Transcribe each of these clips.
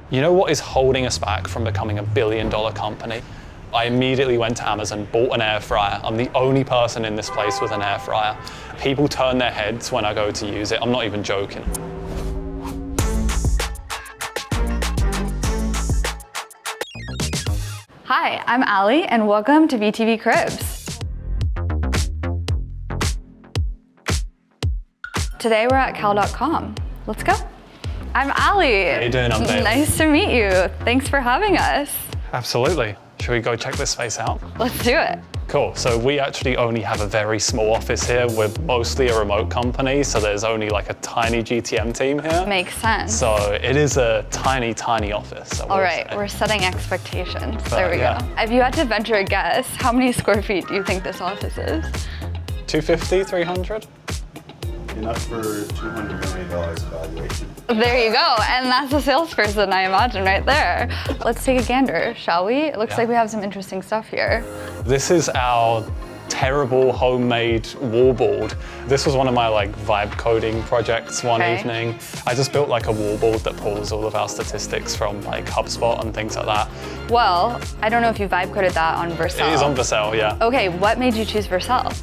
You know what is holding us back from becoming $1 billion company? I immediately went to Amazon, bought an air fryer. I'm the only person in this place with an air fryer. People turn their heads when I go to use it. I'm not even joking. Hi, I'm Allie, and welcome to VTV Cribs. Today we're at cal.com. Let's go. I'm Allie. How you doing? I'm Dave. Nice to meet you. Thanks for having us. Absolutely. Should we go check this space out? Let's do it. Cool. So we actually only have a very small office here. We're mostly a remote company, so there's only like a tiny GTM team here. Makes sense. So it is a tiny, tiny office. All right, we're setting expectations. There we go. If you had to venture a guess, how many square feet do you think this office is? 250, 300? Enough for $200 million valuation. There you go, and that's a salesperson, I imagine, right there. Let's take a gander, shall we? It looks like we have some interesting stuff here. This is our terrible homemade wallboard. This was one of my vibe coding projects one evening. I just built a wallboard that pulls all of our statistics from HubSpot and things like that. Well, I don't know if you vibe coded that on Vercel. It is on Vercel, yeah. Okay, what made you choose Vercel?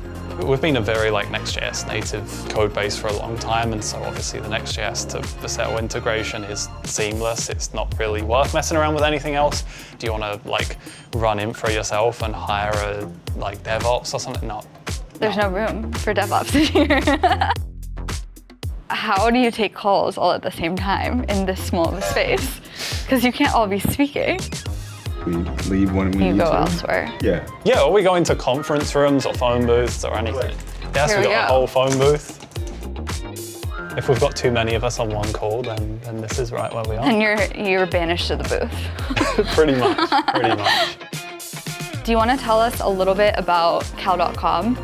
We've been a very Next.js native code base for a long time, and so obviously the Next.js to Vercel integration is seamless. It's not really worth messing around with anything else. Do you want to run infra yourself and hire a DevOps or something? No. There's no room for DevOps here. How do you take calls all at the same time in this small of a space? Because you can't all be speaking. We leave when we need to. You go elsewhere. Yeah. Yeah, or we go into conference rooms or phone booths or anything. Yes, we've got a whole phone booth. If we've got too many of us on one call, then this is right where we are. And you're banished to the booth. Pretty much, pretty much. Do you want to tell us a little bit about cal.com?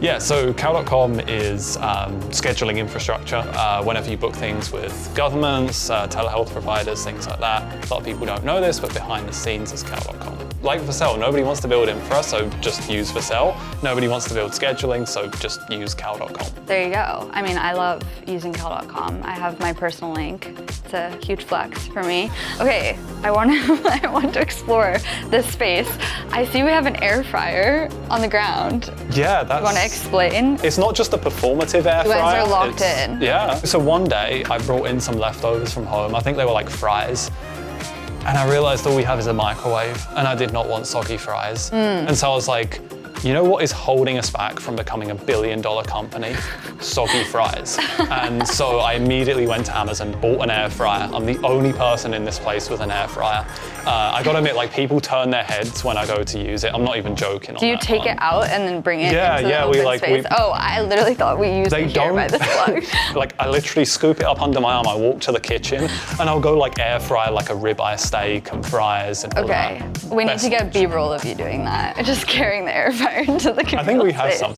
Yeah, so cal.com is scheduling infrastructure. Whenever you book things with governments, telehealth providers, things like that. A lot of people don't know this, but behind the scenes is cal.com. Like Vercel, nobody wants to build infra, so just use Vercel. Nobody wants to build scheduling, so just use cal.com. There you go. I mean, I love using cal.com. I have my personal link. It's a huge flex for me. Okay, I want to explore this space. I see we have an air fryer on the ground. Yeah, that's... You want to explain? It's not just a performative air fryer. You guys are locked in. Yeah. So one day I brought in some leftovers from home. I think they were fries. And I realized all we have is a microwave, and I did not want soggy fries. And so I was like, you know what is holding us back from becoming $1 billion company? Soggy fries. And so I immediately went to Amazon, bought an air fryer. I'm the only person in this place with an air fryer. I gotta admit, people turn their heads when I go to use it. I'm not even joking. Do you take it out and then bring it into the open space? Oh, I literally thought we used it here by this plug. I literally scoop it up under my arm. I walk to the kitchen and I'll go air fry a ribeye steak and fries and all that. Okay, we need to get B-roll of you doing that. Just carrying the air fryer into the communal I think we have space. some.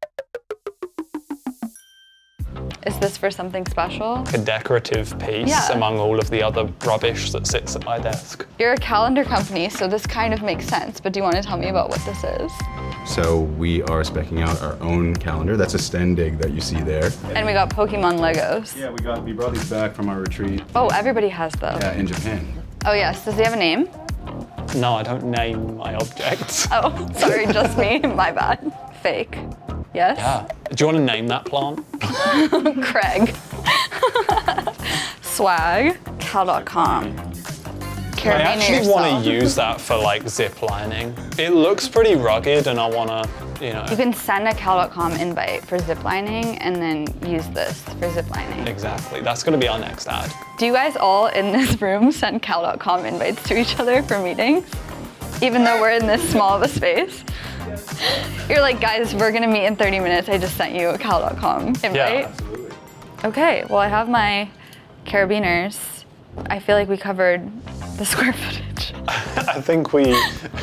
Is this for something special? A decorative piece among all of the other rubbish that sits at my desk. You're a calendar company, so this kind of makes sense, but do you want to tell me about what this is? So we are speccing out our own calendar. That's a Stendig that you see there. And we got Pokémon Legos. Yeah, we brought these back from our retreat. Oh, everybody has those. Yeah, in Japan. Oh yes, does he have a name? No, I don't name my objects. Oh, sorry, just me, my bad. Fake. Yes? Yeah. Do you want to name that plant? Craig. Swag. cal.com. I actually want to use that for zip lining. It looks pretty rugged and I want to, You can send a cal.com invite for zip lining and then use this for zip lining. Exactly. That's going to be our next ad. Do you guys all in this room send cal.com invites to each other for meetings? Even though we're in this small of a space? You're like, guys, we're gonna meet in 30 minutes. I just sent you a cal.com invite. Yeah, absolutely. Okay, well I have my carabiners. I feel like we covered the square footage. I think we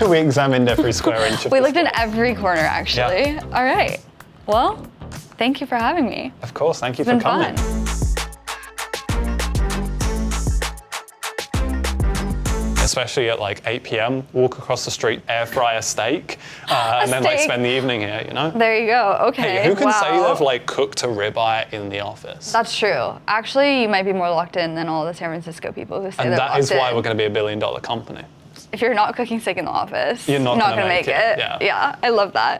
examined every square inch of We the looked in space. every corner, actually. Yeah. All right, well, thank you for having me. Of course, thank you It's for been coming. fun. especially at like 8 p.m., walk across the street, air fry a steak, and then like steak. spend the evening here, you know? There you go. Okay. Hey, who can say wow. they've like cooked a ribeye in the office? That's true. Actually, you might be more locked in than all the San Francisco people who say And they're that locked is why in. we're going to be $1 billion company. If you're not cooking steak in the office, You're not gonna gonna make make it. it, yeah. Yeah, I love that.